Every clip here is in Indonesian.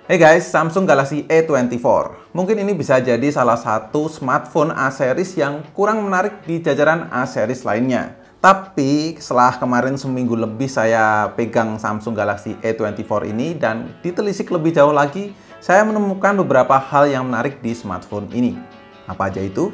Hey guys, Samsung Galaxy A24. Mungkin ini bisa jadi salah satu smartphone A series yang kurang menarik di jajaran A series lainnya. Tapi setelah kemarin seminggu lebih saya pegang Samsung Galaxy A24 ini dan ditelisik lebih jauh lagi, saya menemukan beberapa hal yang menarik di smartphone ini. Apa aja itu?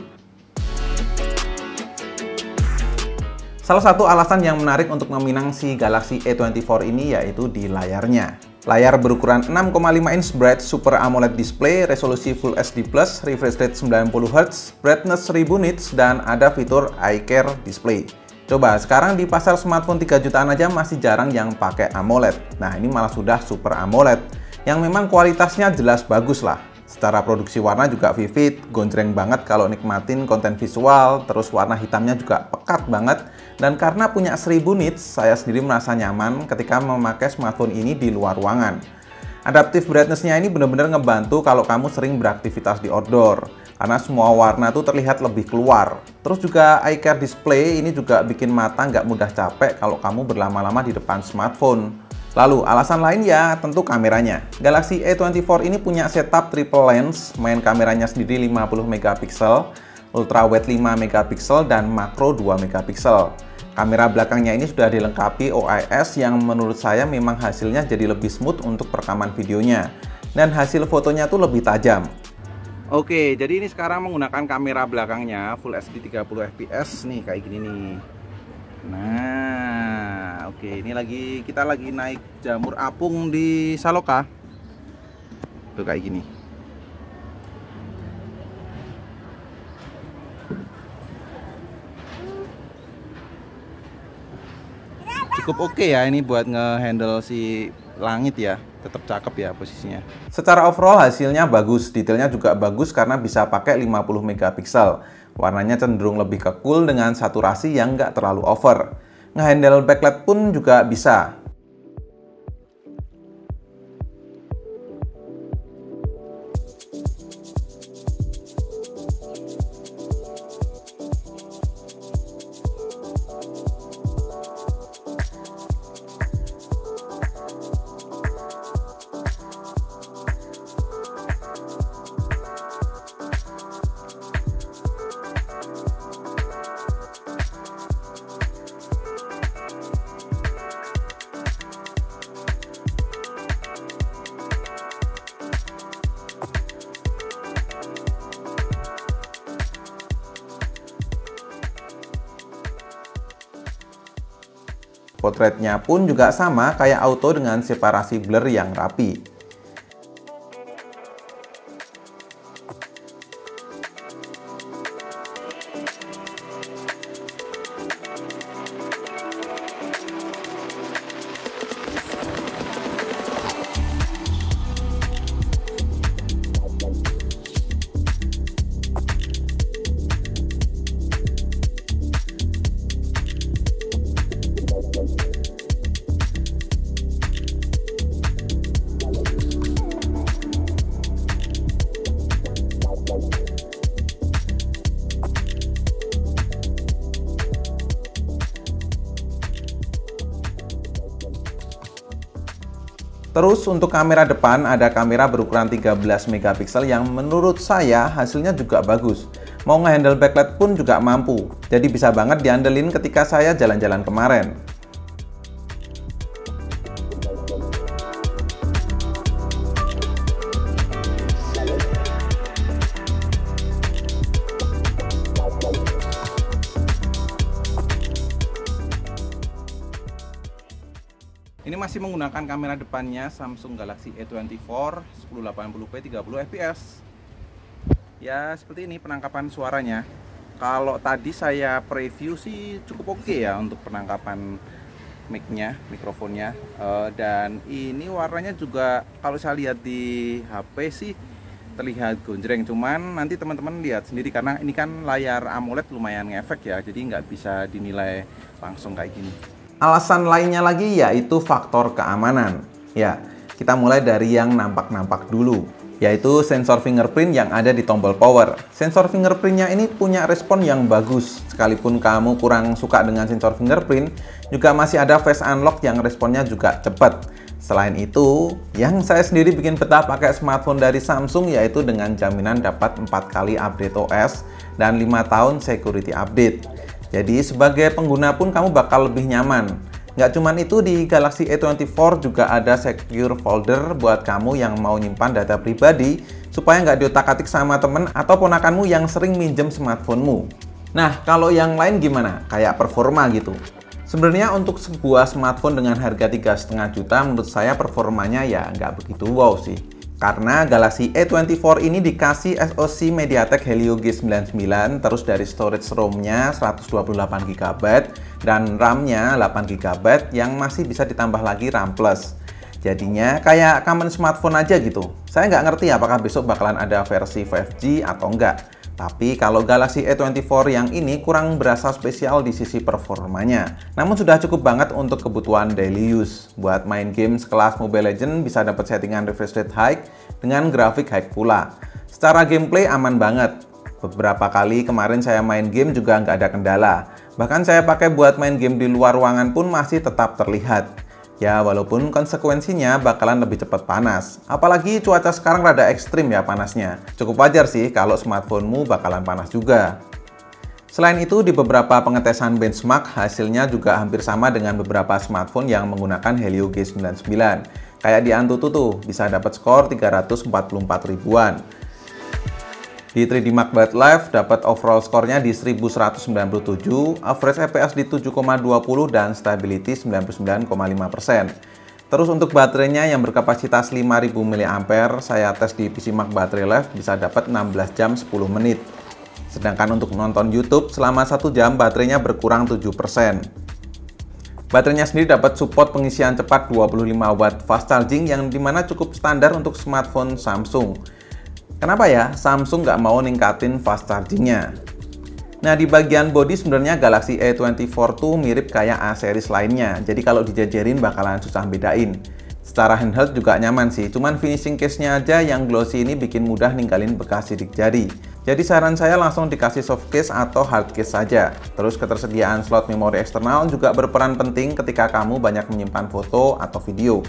Salah satu alasan yang menarik untuk meminang si Galaxy A24 ini yaitu di layarnya. Layar berukuran 6,5 inch bright Super AMOLED display, resolusi Full HD+, refresh rate 90Hz, brightness 1000 nits, dan ada fitur Eye Care Display. Coba, sekarang di pasar smartphone 3 jutaan aja masih jarang yang pakai AMOLED. Nah, ini malah sudah Super AMOLED, yang memang kualitasnya jelas bagus lah. Secara produksi warna juga vivid, gonjreng banget kalau nikmatin konten visual, terus warna hitamnya juga pekat banget. Dan karena punya 1000 nits, saya sendiri merasa nyaman ketika memakai smartphone ini di luar ruangan. Adaptive brightness-nya ini benar-benar ngebantu kalau kamu sering beraktivitas di outdoor, karena semua warna tuh terlihat lebih keluar. Terus juga Eye Care Display ini juga bikin mata nggak mudah capek kalau kamu berlama-lama di depan smartphone. Lalu, alasan lain ya tentu kameranya. Galaxy A24 ini punya setup triple lens, main kameranya sendiri 50 megapiksel, ultra wide 5 megapiksel, dan makro 2 megapiksel. Kamera belakangnya ini sudah dilengkapi OIS yang menurut saya memang hasilnya jadi lebih smooth untuk perekaman videonya. Dan hasil fotonya tuh lebih tajam. Oke, jadi ini sekarang menggunakan kamera belakangnya Full HD 30 fps nih, kayak gini nih. Nah, oke, ini kita lagi naik jamur apung di Saloka. Tuh kayak gini. Cukup oke ya ini buat ngehandle si langit ya, tetap cakep ya posisinya. Secara overall hasilnya bagus, detailnya juga bagus karena bisa pakai 50 megapiksel. Warnanya cenderung lebih ke cool dengan saturasi yang nggak terlalu over. Ngehandle backlight pun juga bisa. Potretnya pun juga sama kayak auto dengan separasi blur yang rapi. Terus untuk kamera depan ada kamera berukuran 13 megapiksel yang menurut saya hasilnya juga bagus. Mau ngehandle backlight pun juga mampu. Jadi bisa banget diandelin ketika saya jalan-jalan kemarin. Ini masih menggunakan kamera depannya Samsung Galaxy A24 1080p 30 fps. Ya seperti ini penangkapan suaranya. Kalau tadi saya preview sih cukup oke ya untuk penangkapan mic-nya, mikrofonnya. Dan ini warnanya juga kalau saya lihat di HP sih terlihat gonjreng. Cuman nanti teman-teman lihat sendiri karena ini kan layar AMOLED lumayan ngefek ya. Jadi nggak bisa dinilai langsung kayak gini. Alasan lainnya lagi yaitu faktor keamanan. Ya, kita mulai dari yang nampak-nampak dulu, yaitu sensor fingerprint yang ada di tombol power. Sensor fingerprintnya ini punya respon yang bagus. Sekalipun kamu kurang suka dengan sensor fingerprint, juga masih ada face unlock yang responnya juga cepat. Selain itu, yang saya sendiri bikin betah pakai smartphone dari Samsung yaitu dengan jaminan dapat 4 kali update OS dan 5 tahun security update. Jadi sebagai pengguna pun kamu bakal lebih nyaman. Nggak cuman itu, di Galaxy A24 juga ada secure folder buat kamu yang mau nyimpan data pribadi supaya nggak diotak-atik sama temen atau ponakanmu yang sering minjem smartphonemu. Nah, kalau yang lain gimana? Kayak performa gitu. Sebenarnya untuk sebuah smartphone dengan harga 3,5 juta menurut saya performanya ya nggak begitu wow sih. Karena Galaxy A24 ini dikasih SoC MediaTek Helio G99, terus dari storage ROM-nya 128 GB dan RAM-nya 8 GB yang masih bisa ditambah lagi RAM Plus. Jadinya kayak common smartphone aja gitu. Saya nggak ngerti apakah besok bakalan ada versi 5G atau enggak. Tapi kalau Galaxy A24 yang ini kurang berasa spesial di sisi performanya. Namun sudah cukup banget untuk kebutuhan daily use. Buat main game sekelas Mobile Legends bisa dapat settingan refresh rate high dengan grafik high pula. Secara gameplay aman banget. Beberapa kali kemarin saya main game juga nggak ada kendala. Bahkan saya pakai buat main game di luar ruangan pun masih tetap terlihat. Ya, walaupun konsekuensinya bakalan lebih cepat panas. Apalagi cuaca sekarang rada ekstrim ya panasnya. Cukup wajar sih kalau smartphone-mu bakalan panas juga. Selain itu, di beberapa pengetesan benchmark, hasilnya juga hampir sama dengan beberapa smartphone yang menggunakan Helio G99. Kayak di Antutu tuh, bisa dapat skor 344 ribuan. Di 3D Mark Battery Life dapat overall skornya di 1197, average FPS di 7,20 dan stability 99,5%. Terus untuk baterainya yang berkapasitas 5000 mAh, saya tes di PC Mark Battery Life bisa dapat 16 jam 10 menit. Sedangkan untuk nonton YouTube selama 1 jam baterainya berkurang 7%. Baterainya sendiri dapat support pengisian cepat 25 watt fast charging yang dimana cukup standar untuk smartphone Samsung. Kenapa ya Samsung nggak mau ningkatin fast chargingnya? Nah, di bagian body sebenarnya Galaxy A24 tuh mirip kayak A series lainnya. Jadi kalau dijajarin bakalan susah bedain. Secara handheld juga nyaman sih, cuman finishing case-nya aja yang glossy ini bikin mudah ninggalin bekas sidik jari. Jadi saran saya langsung dikasih soft case atau hard case saja. Terus ketersediaan slot memori eksternal juga berperan penting ketika kamu banyak menyimpan foto atau video.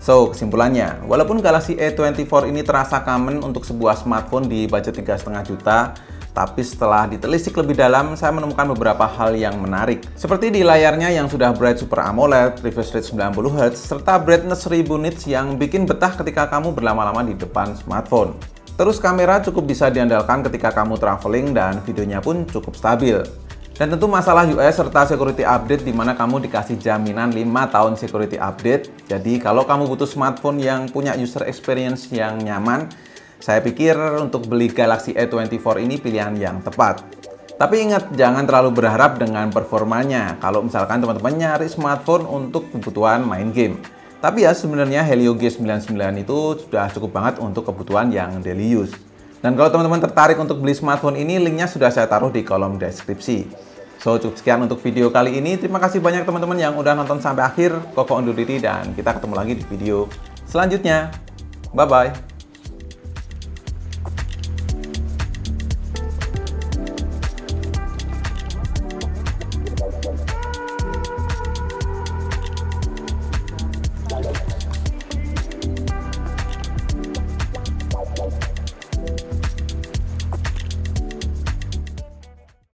So, kesimpulannya, walaupun Galaxy A24 ini terasa common untuk sebuah smartphone di budget 3,5 juta, tapi setelah ditelisik lebih dalam, saya menemukan beberapa hal yang menarik. Seperti di layarnya yang sudah bright Super AMOLED, refresh rate 90Hz, serta brightness 1000 nits yang bikin betah ketika kamu berlama-lama di depan smartphone. Terus kamera cukup bisa diandalkan ketika kamu traveling dan videonya pun cukup stabil. Dan tentu masalah US serta security update di mana kamu dikasih jaminan 5 tahun security update. Jadi kalau kamu butuh smartphone yang punya user experience yang nyaman, saya pikir untuk beli Galaxy A24 ini pilihan yang tepat. Tapi ingat, jangan terlalu berharap dengan performanya kalau misalkan teman-teman nyari smartphone untuk kebutuhan main game. Tapi ya sebenarnya Helio G99 itu sudah cukup banget untuk kebutuhan yang daily use. Dan kalau teman-teman tertarik untuk beli smartphone ini, linknya sudah saya taruh di kolom deskripsi. So, cukup sekian untuk video kali ini. Terima kasih banyak teman-teman yang udah nonton sampai akhir. Koko undur diri dan kita ketemu lagi di video selanjutnya. Bye-bye.